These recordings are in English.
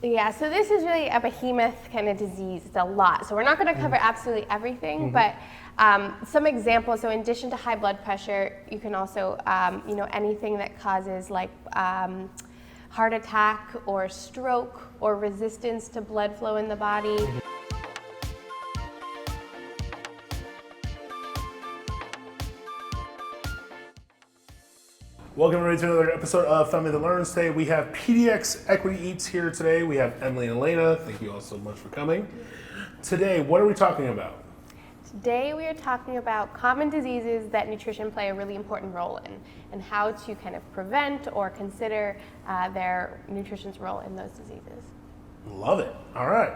Yeah, so this is really a behemoth kind of disease. It's a lot. So we're not going to cover absolutely everything, but some examples. So in addition to high blood pressure, you can also, anything that causes like heart attack or stroke or resistance to blood flow in the body. Welcome everybody to another episode of Family That Learns. Today we have PDX Equity Eats here today. We have Emily and Alayna. Thank you all so much for coming. Today, what are we talking about? Today we are talking about common diseases that nutrition play a really important role in and how to kind of prevent or consider their nutrition's role in those diseases. Love it. All right.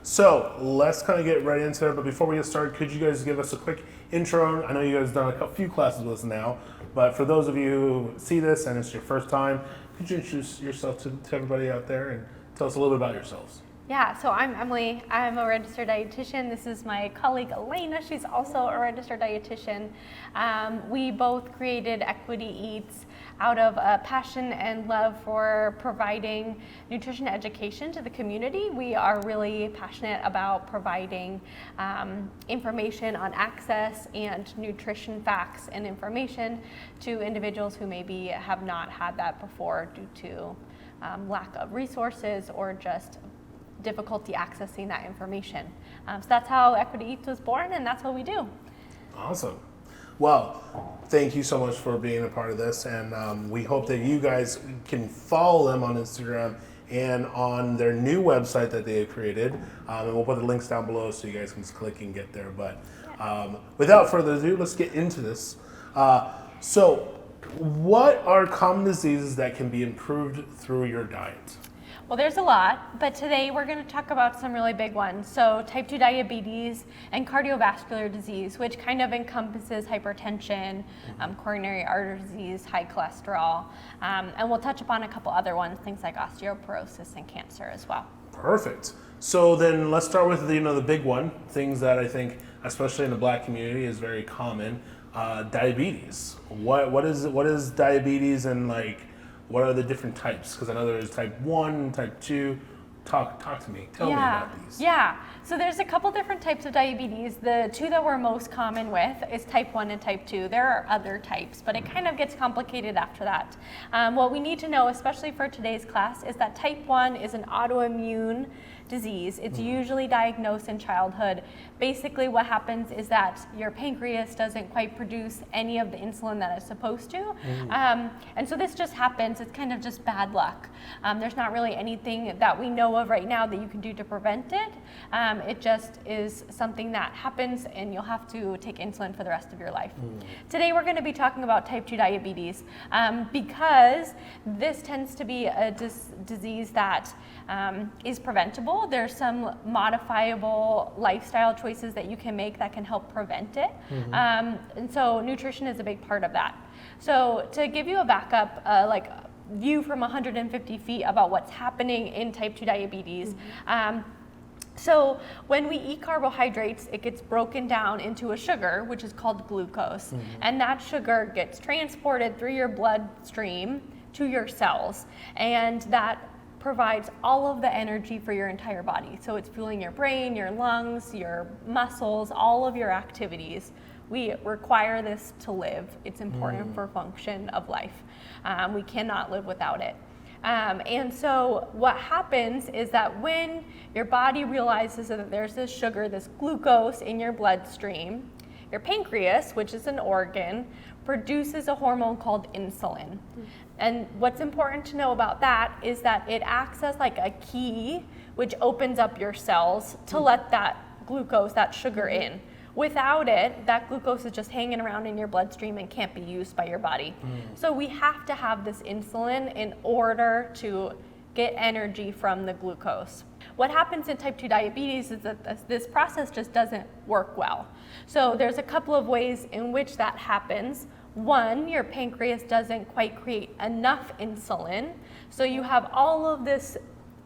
So let's kind of get right into it. But before we get started, could you guys give us a quick intro? I know you guys have done a few classes with us now, but for those of you who see this and it's your first time, could you introduce yourself to everybody out there and tell us a little bit about yourselves? Yeah, so I'm Emily. I'm a registered dietitian. This is my colleague Alayna. She's also a registered dietitian. We both created Equity Eats out of a passion and love for providing nutrition education to the community. We are really passionate about providing information on access and nutrition facts and information to individuals who maybe have not had that before due to lack of resources or just difficulty accessing that information. So that's how Equity Eats was born, and that's what we do. Awesome. Well, thank you so much for being a part of this, and we hope that you guys can follow them on Instagram and on their new website that they have created. And we'll put the links down below so you guys can just click and get there. But without further ado, let's get into this. So what are common diseases that can be improved through your diet? Well, there's a lot, but today we're going to talk about some really big ones. So type 2 diabetes and cardiovascular disease, which kind of encompasses hypertension, coronary artery disease, high cholesterol, and we'll touch upon a couple other ones, things like osteoporosis and cancer as well. Perfect. So then let's start with the big one, things that I think, especially in the Black community, is very common. Diabetes. What is diabetes, and what are the different types? Because I know there's type 1, type 2. Talk to me. Tell me about these. Yeah. So there's a couple different types of diabetes. The two that we're most common with is type 1 and type 2. There are other types, but it kind of gets complicated after that. What we need to know, especially for today's class, is that type 1 is an autoimmune disease. It's usually diagnosed in childhood. Basically what happens is that your pancreas doesn't quite produce any of the insulin that it's supposed to. And so this just happens. It's kind of just bad luck. There's not really anything that we know of right now that you can do to prevent it. It just is something that happens, and you'll have to take insulin for the rest of your life. Today we're going to be talking about type 2 diabetes because this tends to be a disease that is preventable. There's some modifiable lifestyle choices that you can make that can help prevent it. And so nutrition is a big part of that. So to give you a backup, view from 150 feet about what's happening in type 2 diabetes. So when we eat carbohydrates, it gets broken down into a sugar, which is called glucose. And that sugar gets transported through your bloodstream to your cells. And that provides all of the energy for your entire body. So it's fueling your brain, your lungs, your muscles, all of your activities. We require this to live. It's important for function of life. We cannot live without it. And so what happens is that when your body realizes that there's this sugar, this glucose in your bloodstream, your pancreas, which is an organ, produces a hormone called insulin. And what's important to know about that is that it acts as like a key which opens up your cells to let that glucose, that sugar in. Without it, that glucose is just hanging around in your bloodstream and can't be used by your body. So we have to have this insulin in order to get energy from the glucose. What happens in type 2 diabetes is that this process just doesn't work well. So there's a couple of ways in which that happens. One, your pancreas doesn't quite create enough insulin. So you have all of this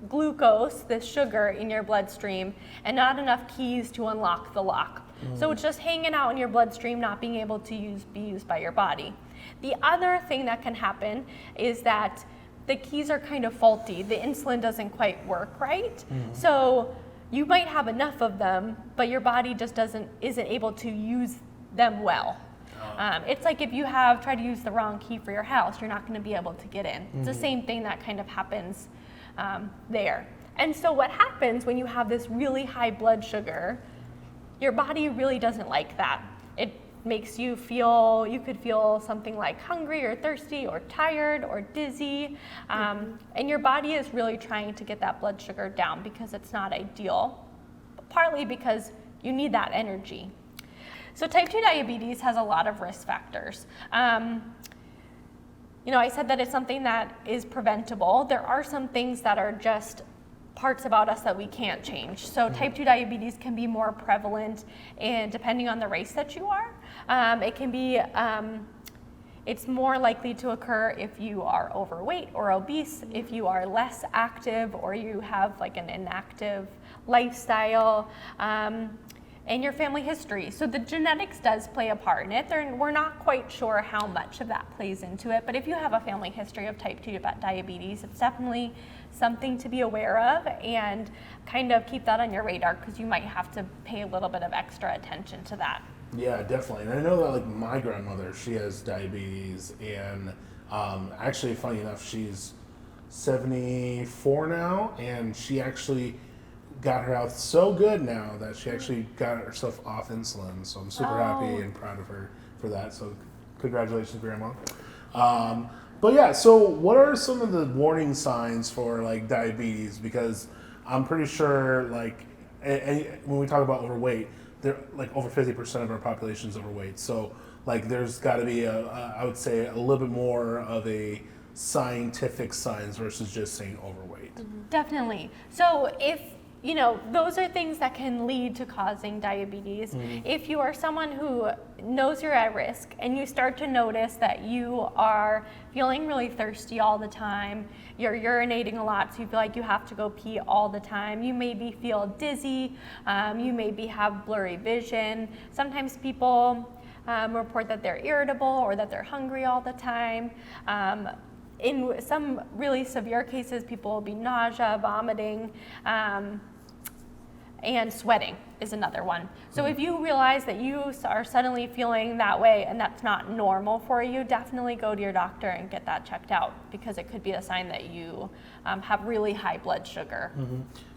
glucose, this sugar in your bloodstream, and not enough keys to unlock the lock. So it's just hanging out in your bloodstream, not being able to be used by your body. The other thing that can happen is that the keys are kind of faulty. The insulin doesn't quite work right. So you might have enough of them, but your body just isn't able to use them well. It's like if you try to use the wrong key for your house, you're not going to be able to get in. It's the same thing that kind of happens there. And so what happens when you have this really high blood sugar, your body really doesn't like that. It makes you could feel something like hungry or thirsty or tired or dizzy. And your body is really trying to get that blood sugar down because it's not ideal, partly because you need that energy. So type 2 diabetes has a lot of risk factors. I said that it's something that is preventable. There are some things that are just parts about us that we can't change. So type 2 diabetes can be more prevalent, and depending on the race that you are, it can be, it's more likely to occur if you are overweight or obese, if you are less active or you have like an inactive lifestyle, and your family history. So the genetics does play a part in it. We're not quite sure how much of that plays into it, but if you have a family history of type 2 diabetes, it's definitely something to be aware of and kind of keep that on your radar, because you might have to pay a little bit of extra attention to that. Yeah, definitely. And I know that like my grandmother, she has diabetes, and actually, funny enough, she's 74 now, and she actually got her health so good now that she actually got herself off insulin. So I'm super happy and proud of her for that. So congratulations, Grandma. But yeah, so what are some of the warning signs for like diabetes? Because I'm pretty sure like when we talk about overweight, they're like over 50% of our population is overweight. So like there's got to be I would say a little bit more of a scientific signs versus just saying overweight. Definitely. So if those are things that can lead to causing diabetes. If you are someone who knows you're at risk and you start to notice that you are feeling really thirsty all the time, you're urinating a lot, so you feel like you have to go pee all the time, you maybe feel dizzy, you maybe have blurry vision. Sometimes people report that they're irritable or that they're hungry all the time. In some really severe cases, people will be nausea, vomiting, and sweating is another one. So if you realize that you are suddenly feeling that way and that's not normal for you, definitely go to your doctor and get that checked out, because it could be a sign that you have really high blood sugar.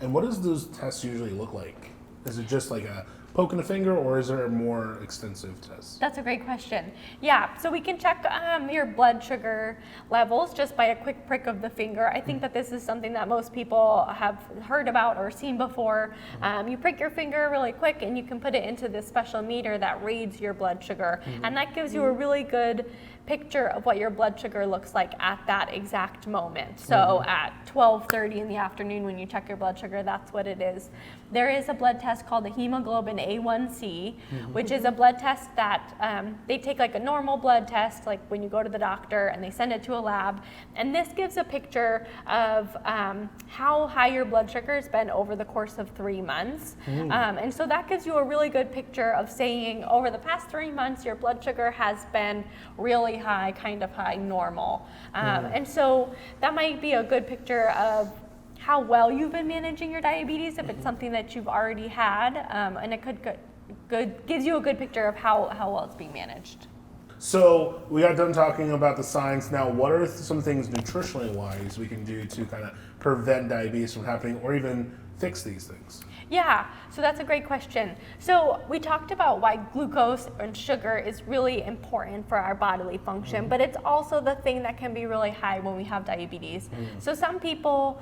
And what does those tests usually look like? Is it just like a poke in the finger, or is there a more extensive test? That's a great question. Yeah, so we can check your blood sugar levels just by a quick prick of the finger. I think that this is something that most people have heard about or seen before. You prick your finger really quick and you can put it into this special meter that reads your blood sugar. And that gives you a really good picture of what your blood sugar looks like at that exact moment. So at 12:30 in the afternoon when you check your blood sugar, that's what it is. There is a blood test called the hemoglobin A1C, which is a blood test that they take like a normal blood test, like when you go to the doctor, and they send it to a lab. And this gives a picture of how high your blood sugar has been over the course of 3 months. And so that gives you a really good picture of saying over the past 3 months, your blood sugar has been really high, kind of high, normal. And so that might be a good picture of how well you've been managing your diabetes, if it's something that you've already had, and it gives you a good picture of how well it's being managed. So we got done talking about the science. Now, what are some things nutritionally wise we can do to kind of prevent diabetes from happening, or even fix these things? Yeah, so that's a great question. So we talked about why glucose and sugar is really important for our bodily function, but it's also the thing that can be really high when we have diabetes. So some people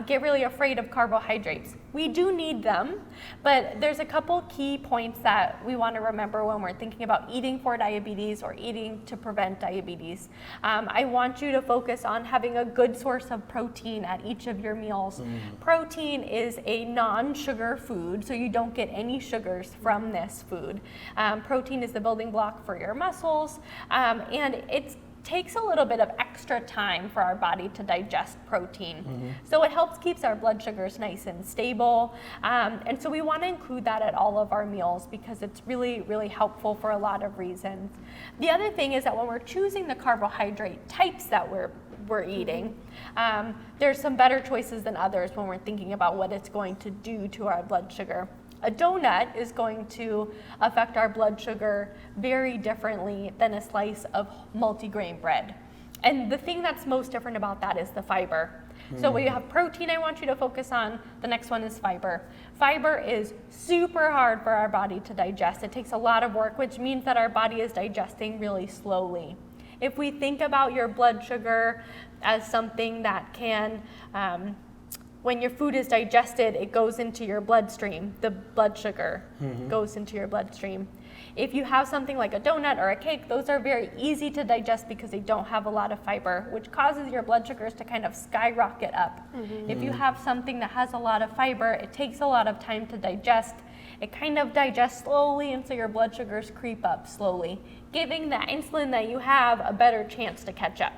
get really afraid of carbohydrates. We do need them, but there's a couple key points that we want to remember when we're thinking about eating for diabetes or eating to prevent diabetes. I want you to focus on having a good source of protein at each of your meals. Protein is a non-sugar food, so you don't get any sugars from this food. Protein is the building block for your muscles, and it takes a little bit of extra time for our body to digest protein. So it helps keeps our blood sugars nice and stable, and so we want to include that at all of our meals because it's really, really helpful for a lot of reasons. The other thing is that when we're choosing the carbohydrate types that we're we're eating. There's some better choices than others when we're thinking about what it's going to do to our blood sugar. A donut is going to affect our blood sugar very differently than a slice of multigrain bread. And the thing that's most different about that is the fiber. So when you have protein, I want you to focus on, the next one is fiber. Fiber is super hard for our body to digest. It takes a lot of work, which means that our body is digesting really slowly. If we think about your blood sugar as something that can, when your food is digested, it goes into your bloodstream. The blood sugar goes into your bloodstream. If you have something like a donut or a cake, those are very easy to digest because they don't have a lot of fiber, which causes your blood sugars to kind of skyrocket up. If you have something that has a lot of fiber, it takes a lot of time to digest. It kind of digests slowly, and so your blood sugars creep up slowly, giving the insulin that you have a better chance to catch up.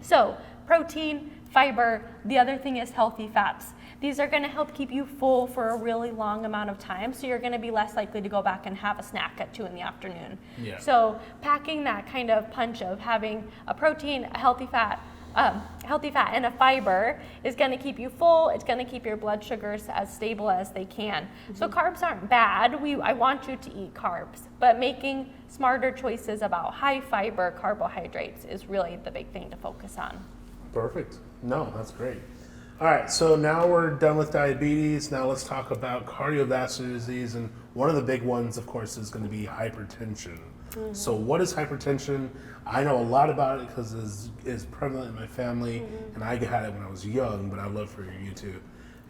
So protein, fiber, the other thing is healthy fats. These are going to help keep you full for a really long amount of time, so you're going to be less likely to go back and have a snack at 2 in the afternoon. So packing that kind of punch of having a protein, a healthy fat, and a fiber is going to keep you full. It's going to keep your blood sugars as stable as they can. So carbs aren't bad. I want you to eat carbs, but making smarter choices about high fiber carbohydrates is really the big thing to focus on. Perfect. No, that's great. All right, so now we're done with diabetes. Now let's talk about cardiovascular disease, and one of the big ones, of course, is going to be hypertension. So what is hypertension? I know a lot about it because it's prevalent in my family, and I had it when I was young, but I'd love for you to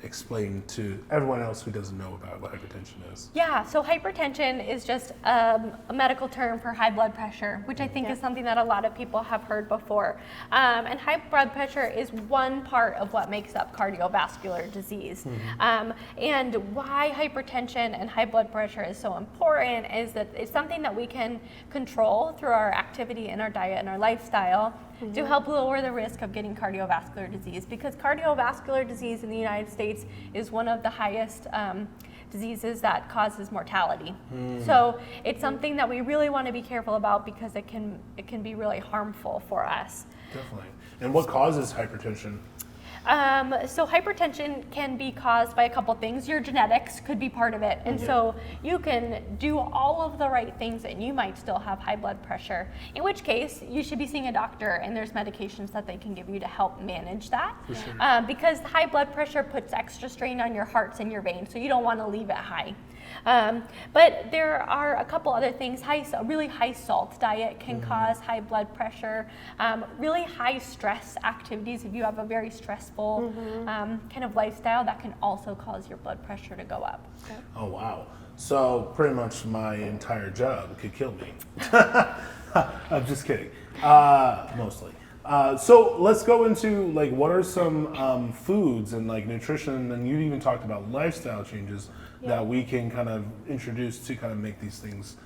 explain to everyone else who doesn't know about what hypertension is. Yeah, so hypertension is just a medical term for high blood pressure, which I think is something that a lot of people have heard before. And high blood pressure is one part of what makes up cardiovascular disease. And why hypertension and high blood pressure is so important is that it's something that we can control through our activity and our diet and our lifestyle to help lower the risk of getting cardiovascular disease, because cardiovascular disease in the United States is one of the highest diseases that causes mortality. So it's something that we really want to be careful about because it can be really harmful for us. Definitely. And what causes hypertension? So hypertension can be caused by a couple things. Your genetics could be part of it. And so you can do all of the right things and you might still have high blood pressure, in which case you should be seeing a doctor, and there's medications that they can give you to help manage that. For sure. Because high blood pressure puts extra strain on your hearts and your veins, so you don't want to leave it high. But there are a couple other things. A really high salt diet can cause high blood pressure. Really high stress activities, if you have a very stressful kind of lifestyle, that can also cause your blood pressure to go up. Okay. Oh, wow. So pretty much my entire job could kill me. I'm just kidding. Mostly. So let's go into like what are some foods and like nutrition, and you even talked about lifestyle changes that we can kind of introduce to kind of make these things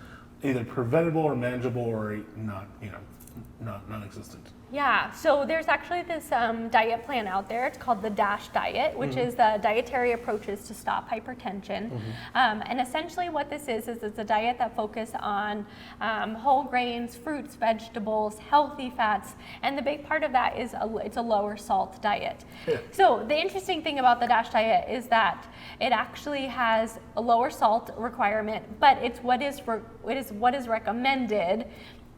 either preventable or manageable or not non-existent. Yeah, so there's actually this diet plan out there. It's called the DASH diet, which is the dietary approaches to stop hypertension. And essentially what this is it's a diet that focuses on whole grains, fruits, vegetables, healthy fats, and the big part of that is it's a lower salt diet. So the interesting thing about the DASH diet is that it actually has a lower salt requirement, but it's what is recommended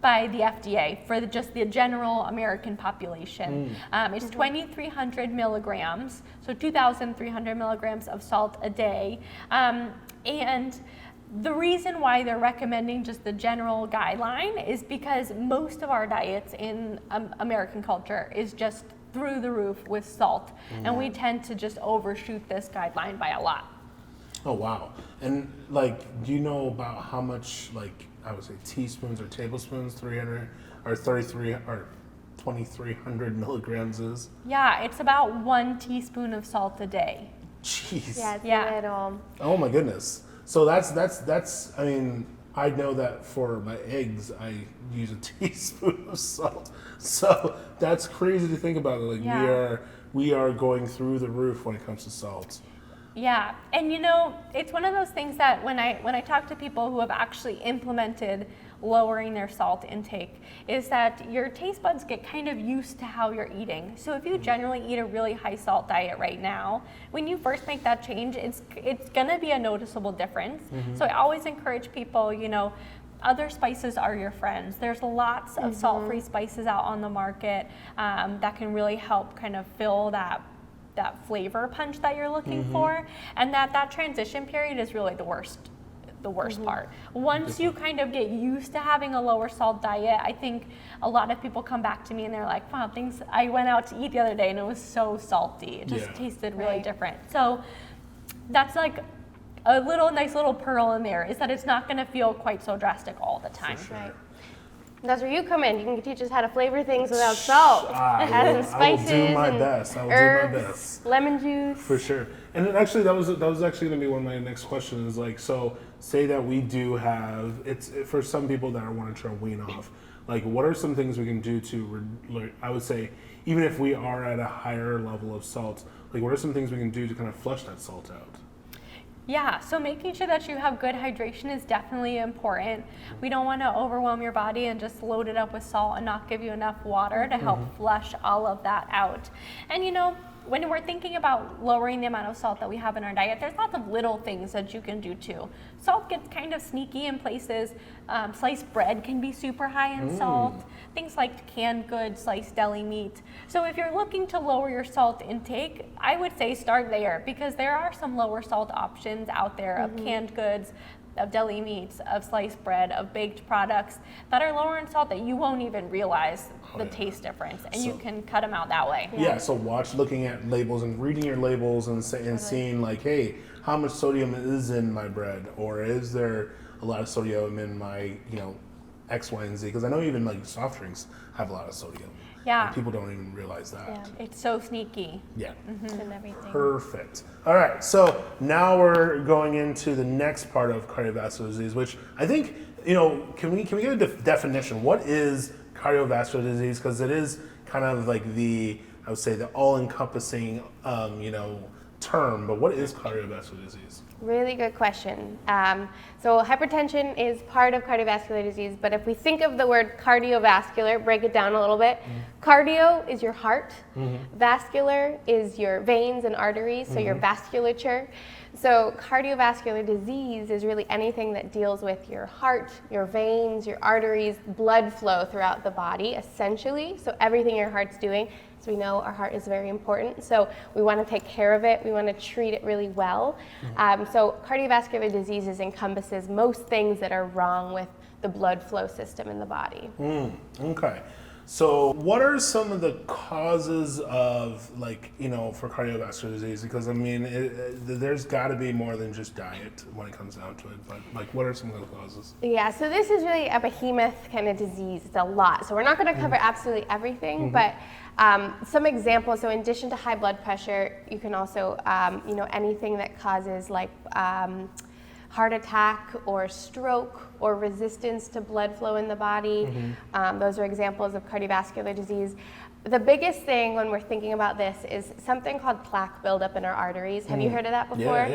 by the FDA for just the general American population. It's 2,300 milligrams, so 2,300 milligrams of salt a day. And the reason why they're recommending just the general guideline is because most of our diets in American culture is just through the roof with salt. And we tend to just overshoot this guideline by a lot. Oh, wow. And like, do you know about how much, like, I would say teaspoons or tablespoons, 300 or 33 or 2,300 milligrams is? Yeah, it's about 1 teaspoon of salt a day. Jeez. Yeah, it's a little. Oh my goodness. So that's. I mean, I know that for my eggs, I use a teaspoon of salt. So that's crazy to think about. Like we are going through the roof when it comes to salt. Yeah, and it's one of those things that when I talk to people who have actually implemented lowering their salt intake is that your taste buds get kind of used to how you're eating. So if you generally eat a really high salt diet right now, when you first make that change, it's gonna be a noticeable difference. So I always encourage people, you know, other spices are your friends. There's lots of salt-free spices out on the market that can really help kind of fill that flavor punch that you're looking for, and that transition period is really the worst part. Once you kind of get used to having a lower salt diet, I think a lot of people come back to me and they're like, wow, I went out to eat the other day and it was so salty. It just tasted really different. So that's like a nice little pearl in there, is that it's not going to feel quite so drastic all the time. Right. That's where you come in. You can teach us how to flavor things without salt. Add some spices. I will do my best. I will do my best. Lemon juice. For sure. And then actually, that was actually going to be one of my next questions. Like, so say that we do have, it's for some people that want to try to wean off. Like, what are some things we can do to, I would say, even if we are at a higher level of salt, like, what are some things we can do to kind of flush that salt out? Yeah, so making sure that you have good hydration is definitely important. We don't want to overwhelm your body and just load it up with salt and not give you enough water to help flush all of that out. And you know, when we're thinking about lowering the amount of salt that we have in our diet, there's lots of little things that you can do too. Salt gets kind of sneaky in places. Sliced bread can be super high in salt. Things like canned goods, sliced deli meat. So if you're looking to lower your salt intake, I would say start there, because there are some lower salt options out there of canned goods, of deli meats, of sliced bread, of baked products that are lower in salt that you won't even realize the taste difference, and you can cut them out that way. Yeah, so looking at labels and reading your labels and seeing like, hey, how much sodium is in my bread, or is there a lot of sodium in my, you know, X, Y, and Z? Because I know even like soft drinks have a lot of sodium. Yeah. And people don't even realize that. Yeah, it's so sneaky. Yeah. And everything. Perfect. All right, so now we're going into the next part of cardiovascular disease, which I think, you know, can we get a definition? What is cardiovascular disease? Because it is kind of like I would say the all-encompassing, you know, term, but what is cardiovascular disease? Really good question. So hypertension is part of cardiovascular disease, but if we think of the word cardiovascular, break it down a little bit. Cardio is your heart. Vascular is your veins and arteries, so your vasculature. So cardiovascular disease is really anything that deals with your heart, your veins, your arteries, blood flow throughout the body, essentially. So everything your heart's doing. So we know our heart is very important, so we want to take care of it. We want to treat it really well. So cardiovascular diseases encompasses most things that are wrong with the blood flow system in the body. Okay. So what are some of the causes of, like, you know, for cardiovascular disease? Because, I mean, there's got to be more than just diet when it comes down to it. But, like, what are some of the causes? Yeah, so this is really a behemoth kind of disease. It's a lot. So we're not going to cover absolutely everything, but some examples. So in addition to high blood pressure, you can also, you know, anything that causes like heart attack or stroke or resistance to blood flow in the body. Those are examples of cardiovascular disease. The biggest thing when we're thinking about this is something called plaque buildup in our arteries. Have you heard of that before?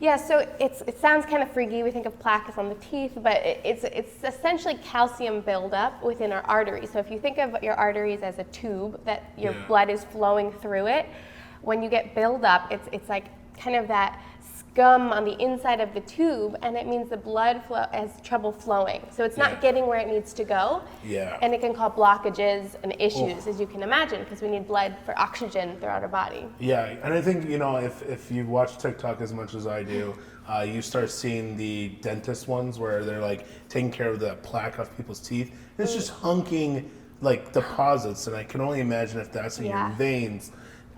Yeah, so it sounds kind of freaky. We think of plaque as on the teeth, but it's essentially calcium buildup within our arteries. So if you think of your arteries as a tube that your blood is flowing through it, when you get buildup, it's like kind of that scum on the inside of the tube, and it means the blood flow has trouble flowing. So it's not getting where it needs to go. And it can cause blockages and issues, as you can imagine, because we need blood for oxygen throughout our body. Yeah, and I think, you know, if you watch TikTok as much as I do, you start seeing the dentist ones where they're like taking care of the plaque off people's teeth. And it's just hunking like deposits, and I can only imagine if that's in your veins,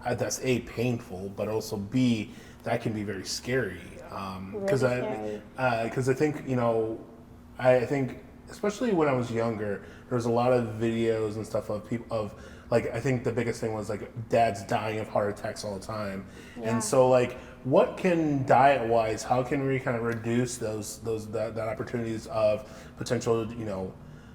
that's A, painful, but also B, that can be very scary. Because I think, you know, I think especially when I was younger, there was a lot of videos and stuff of people of like, I think the biggest thing was like dads dying of heart attacks all the time. And so like, what can diet-wise, how can we kind of reduce that opportunities of potential, you know,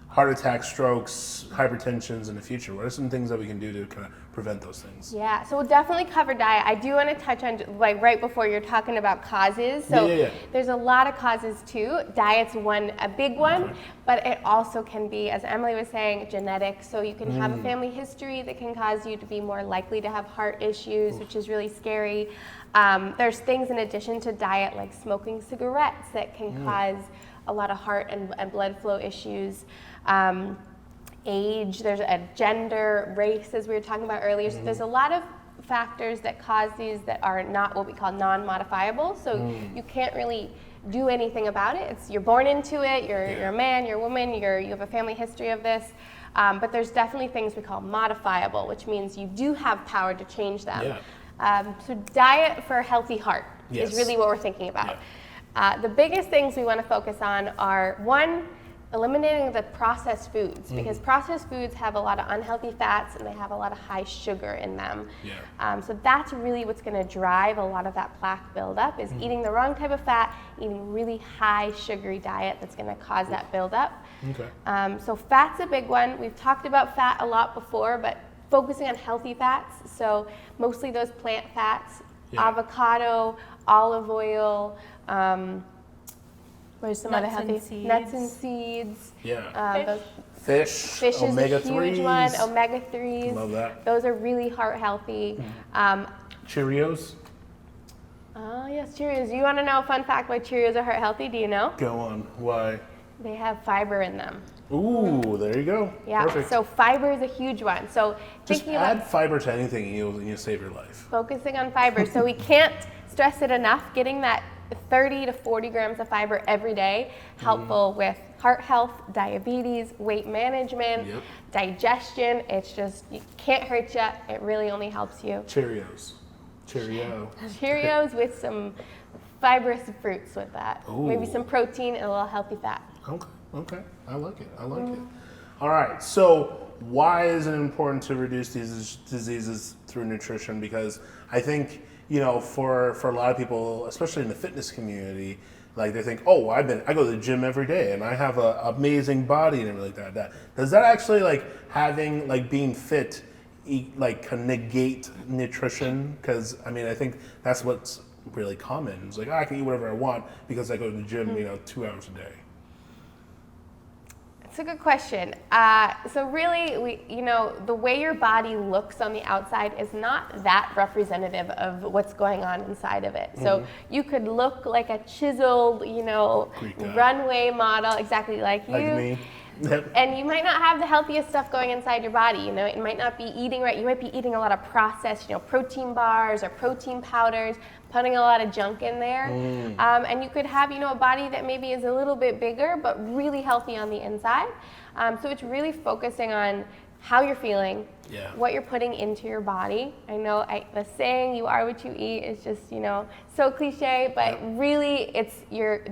heart attacks, strokes, hypertensions in the future? What are some things that we can do to kind of prevent those things? Yeah, so we'll definitely cover diet. I do want to touch on, like right before you're talking about causes. So there's a lot of causes too. Diet's a big one, but it also can be, as Emily was saying, genetic. So you can have a family history that can cause you to be more likely to have heart issues, which is really scary. There's things in addition to diet, like smoking cigarettes, that can cause a lot of heart and blood flow issues. Age, there's a gender, race, as we were talking about earlier. So there's a lot of factors that cause these that are not what we call non-modifiable. So you can't really do anything about it. You're born into it. You're a man, you're a woman. You have a family history of this. But there's definitely things we call modifiable, which means you do have power to change them. So diet for a healthy heart is really what we're thinking about. The biggest things we want to focus on are, one, eliminating the processed foods, because processed foods have a lot of unhealthy fats and they have a lot of high sugar in them. So that's really what's going to drive a lot of that plaque buildup, is eating the wrong type of fat, eating really high sugary diet that's going to cause that buildup. So fat's a big one. We've talked about fat a lot before, but focusing on healthy fats, so mostly those plant fats, avocado, olive oil, there's some other healthy nuts and seeds. Fish is a huge one. Omega-3s. Love that. Those are really heart healthy. Cheerios? Oh yes, Cheerios. You want to know a fun fact why Cheerios are heart healthy? Do you know? Go on. Why? They have fiber in them. Ooh, there you go. Perfect. So fiber is a huge one. So just add fiber to anything and you'll save your life. Focusing on fiber. So we can't stress it enough, getting that 30 to 40 grams of fiber every day, helpful with heart health, diabetes, weight management, digestion. It's just, it can't hurt you. It really only helps you. Cheerios with some fibrous fruits with that. Ooh. Maybe some protein and a little healthy fat. Okay. I like it. All right. So why is it important to reduce these diseases through nutrition? Because I think, for a lot of people, especially in the fitness community, like they think, oh, I go to the gym every day and I have an amazing body and everything like that. Does that actually being fit, can negate nutrition? Because I think that's what's really common. It's like, I can eat whatever I want because I go to the gym, 2 hours a day. It's a good question. So really, the way your body looks on the outside is not that representative of what's going on inside of it. So you could look like a chiseled, runway model, exactly like you. Like me. And you might not have the healthiest stuff going inside your body. It might not be eating right. You might be eating a lot of processed, protein bars or protein powders, putting a lot of junk in there. And you could have, a body that maybe is a little bit bigger, but really healthy on the inside. So it's really focusing on how you're feeling, what you're putting into your body. I know the saying, you are what you eat, is just, so cliche, but really it's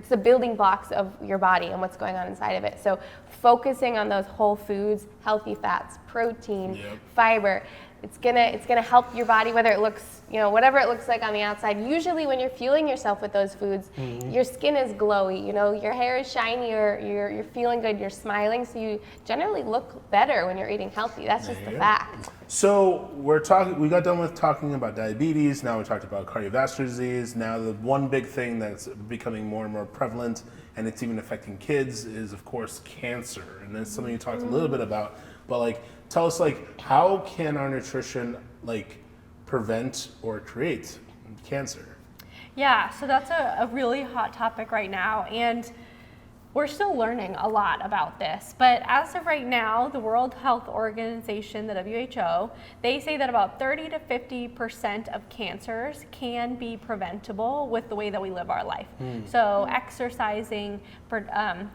the building blocks of your body and what's going on inside of it. So focusing on those whole foods, healthy fats, protein, fiber, it's gonna help your body, whether it looks, whatever it looks like on the outside. Usually when you're fueling yourself with those foods, your skin is glowy, your hair is shiny, you're feeling good, you're smiling, so you generally look better when you're eating healthy. That's just the fact. So we got done with talking about diabetes, now we talked about cardiovascular disease. Now the one big thing that's becoming more and more prevalent, and it's even affecting kids, is of course cancer. And that's something you talked a little bit about, but tell us how can our nutrition prevent or create cancer? Yeah, so that's a really hot topic right now, and we're still learning a lot about this. But as of right now, the World Health Organization, the WHO, they say that about 30 to 50% of cancers can be preventable with the way that we live our life. So exercising,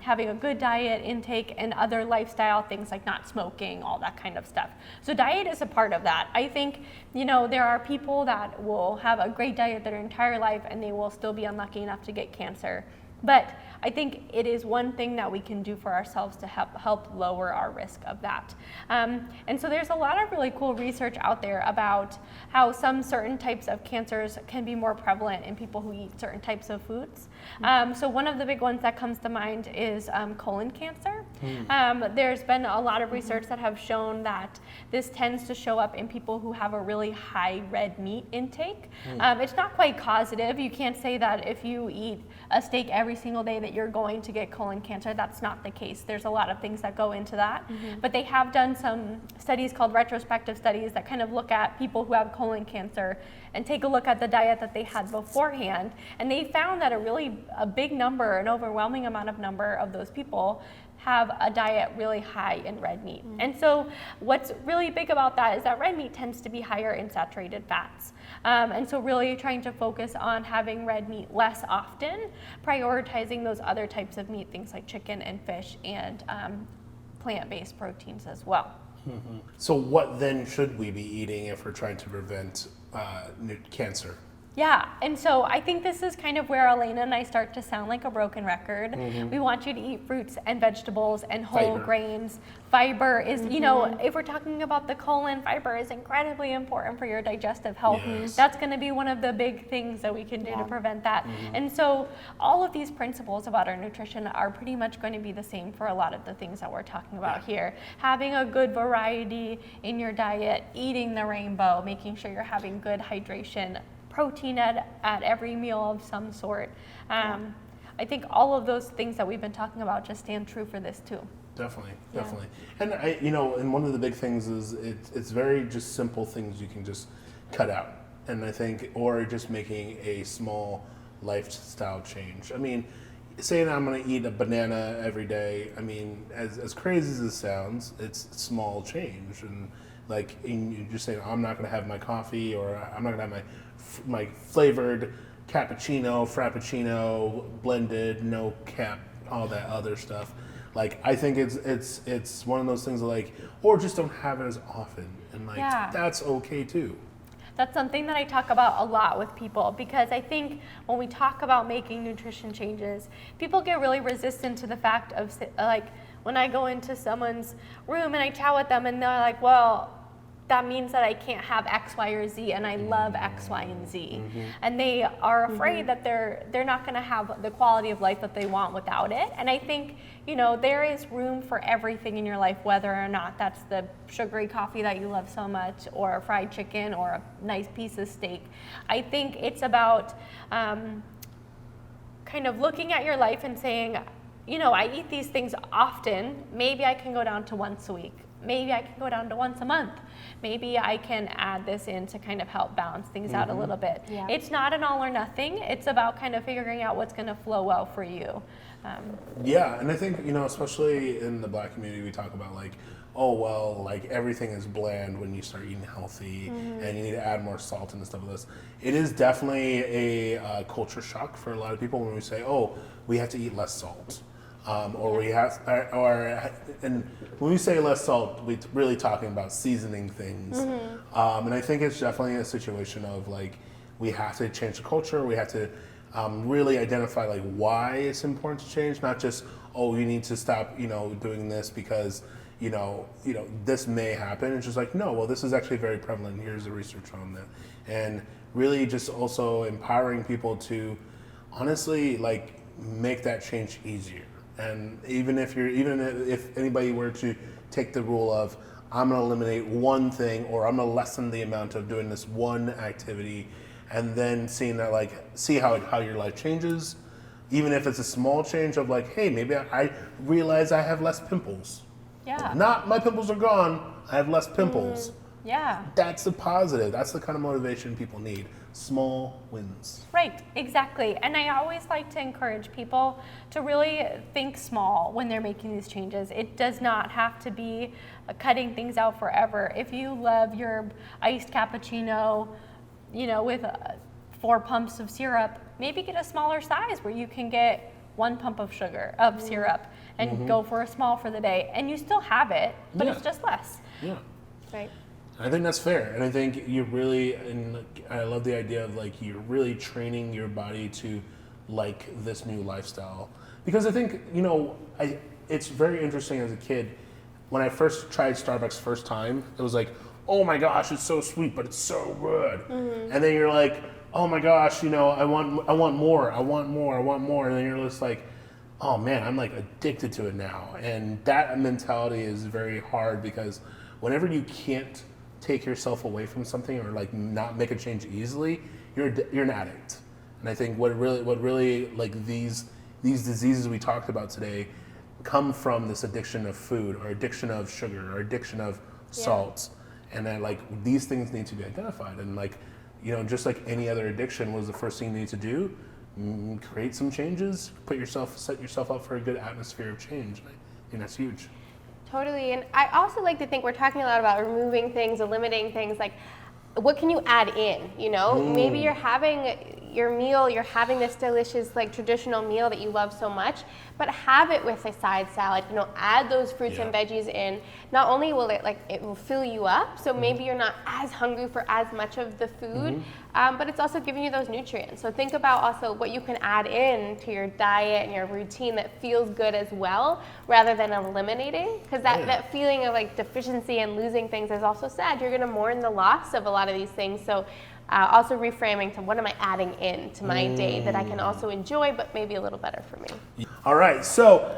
having a good diet intake, and other lifestyle things like not smoking, all that kind of stuff. So diet is a part of that. I think, there are people that will have a great diet their entire life and they will still be unlucky enough to get cancer. But I think it is one thing that we can do for ourselves to help lower our risk of that. And so there's a lot of really cool research out there about how some certain types of cancers can be more prevalent in people who eat certain types of foods. So one of the big ones that comes to mind is colon cancer. There's been a lot of research that have shown that this tends to show up in people who have a really high red meat intake. It's not quite causative. You can't say that if you eat a steak every single day that you're going to get colon cancer. That's not the case. There's a lot of things that go into that. But they have done some studies called retrospective studies that kind of look at people who have colon cancer and take a look at the diet that they had beforehand. And they found that a big number, an overwhelming number of those people have a diet really high in red meat. And so what's really big about that is that red meat tends to be higher in saturated fats. And so really trying to focus on having red meat less often, prioritizing those other types of meat, things like chicken and fish and plant-based proteins as well. So what then should we be eating if we're trying to prevent cancer? Yeah, and so I think this is kind of where Alayna and I start to sound like a broken record. We want you to eat fruits and vegetables and whole grains. Fiber is, you know, if we're talking about the colon, fiber is incredibly important for your digestive health. That's going to be one of the big things that we can do to prevent that. And so all of these principles about our nutrition are pretty much going to be the same for a lot of the things that we're talking about here. Having a good variety in your diet, eating the rainbow, making sure you're having good hydration, protein at every meal of some sort. I think all of those things that we've been talking about just stand true for this too. Definitely. And and one of the big things is it's very just simple things you can just cut out. And I think, or just making a small lifestyle change. I mean, saying I'm going to eat a banana every day, I mean, as crazy as it sounds, it's small change. And like, you're just saying, I'm not going to have my coffee, or I'm not going to have my flavored cappuccino, frappuccino, blended, no cap, all that other stuff. Like, I think it's one of those things that, like, or just don't have it as often, and like that's okay too. That's something that I talk about a lot with people, because I think when we talk about making nutrition changes, people get really resistant to the fact of, like, when I go into someone's room and I chat with them and they're like, well, that means that I can't have X, Y, or Z, and I love X, Y, and Z. And they are afraid that they're not going to have the quality of life that they want without it. And I think, you know, there is room for everything in your life, whether or not that's the sugary coffee that you love so much, or a fried chicken, or a nice piece of steak. I think it's about kind of looking at your life and saying, you know, I eat these things often. Maybe I can go down to once a week. Maybe I can go down to once a month. Maybe I can add this in to kind of help balance things out a little bit. It's not an all or nothing. It's about kind of figuring out what's going to flow well for you. And I think, you know, especially in the Black community, we talk about like, oh, well, like everything is bland when you start eating healthy and you need to add more salt and stuff like this. It is definitely a culture shock for a lot of people when we say, oh, we have to eat less salt. And when we say less salt, we're really talking about seasoning things. And I think it's definitely a situation of like, we have to change the culture. We have to really identify like why it's important to change, not just, oh, you need to stop, you know, doing this because, you know, this may happen. It's just like, no, well, this is actually very prevalent. Here's the research on that. And really just also empowering people to honestly like make that change easier. And even if anybody were to take the rule of, I'm going to eliminate one thing, or I'm going to lessen the amount of doing this one activity, and then seeing that, like, see how your life changes, even if it's a small change of like, hey, maybe I realize I have less pimples. Not my pimples are gone, I have less pimples. That's the positive. That's the kind of motivation people need. Small wins. Right, exactly. And I always like to encourage people to really think small when they're making these changes. It does not have to be cutting things out forever. If you love your iced cappuccino, you know, with 4 pumps of syrup, maybe get a smaller size where you can get 1 pump of syrup, and go for a small for the day. And you still have it, but it's just less. Right. I think that's fair, and I think you're really, and I love the idea of like you're really training your body to like this new lifestyle? Because I think, it's very interesting as a kid. When I first tried Starbucks first time, it was like, oh my gosh, it's so sweet, but it's so good. Mm-hmm. And then you're like, oh my gosh, I want more. And then you're just like, oh man, I'm like addicted to it now. And that mentality is very hard, because whenever you can't take yourself away from something or like not make a change easily, you're an addict. And I think what really like these diseases we talked about today come from this addiction of food, or addiction of sugar, or addiction of salts. And then like these things need to be identified, and like, just like any other addiction, what is the first thing you need to do? Create some changes, set yourself up for a good atmosphere of change. I think that's huge. Totally. And I also like to think we're talking a lot about removing things, eliminating things. Like, what can you add in? Maybe you're having your meal, you're having this delicious like traditional meal that you love so much, but have it with a side salad. Add those fruits and veggies in. Not only will it will fill you up, so maybe you're not as hungry for as much of the food, but it's also giving you those nutrients. So think about also what you can add in to your diet and your routine that feels good as well, rather than eliminating, because that feeling of like deficiency and losing things is also sad. You're going to mourn the loss of a lot of these things. So also reframing to what am I adding in to my day that I can also enjoy, but maybe a little better for me. All right, so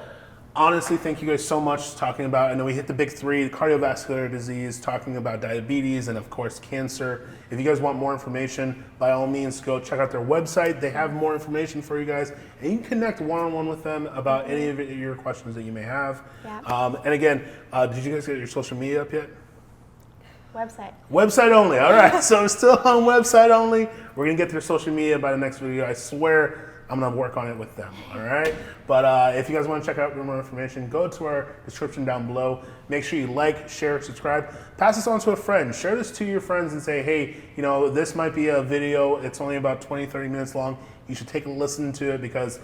honestly, thank you guys so much talking about, I know we hit the big three: cardiovascular disease, talking about diabetes, and of course cancer. If you guys want more information, by all means, go check out their website. They have more information for you guys, and you can connect one-on-one with them about any of your questions that you may have. Yeah. And again, did you guys get your social media up yet? Website only. All right. So it's still on website only. We're going to get their social media by the next video. I swear I'm going to work on it with them. All right. But if you guys want to check out more information, go to our description down below. Make sure you like, share, subscribe. Pass this on to a friend. Share this to your friends and say, hey, this might be a video. It's only about 20, 30 minutes long. You should take a listen to it, because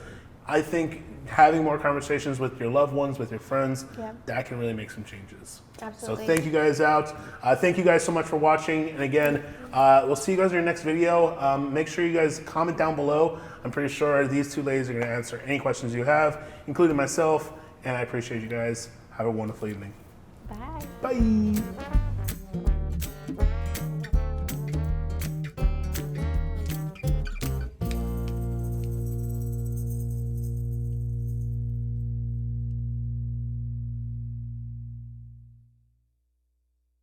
I think having more conversations with your loved ones, with your friends, that can really make some changes. Absolutely. So thank you guys out. Thank you guys so much for watching. And again, we'll see you guys in your next video. Make sure you guys comment down below. I'm pretty sure these two ladies are going to answer any questions you have, including myself. And I appreciate you guys. Have a wonderful evening. Bye. Bye.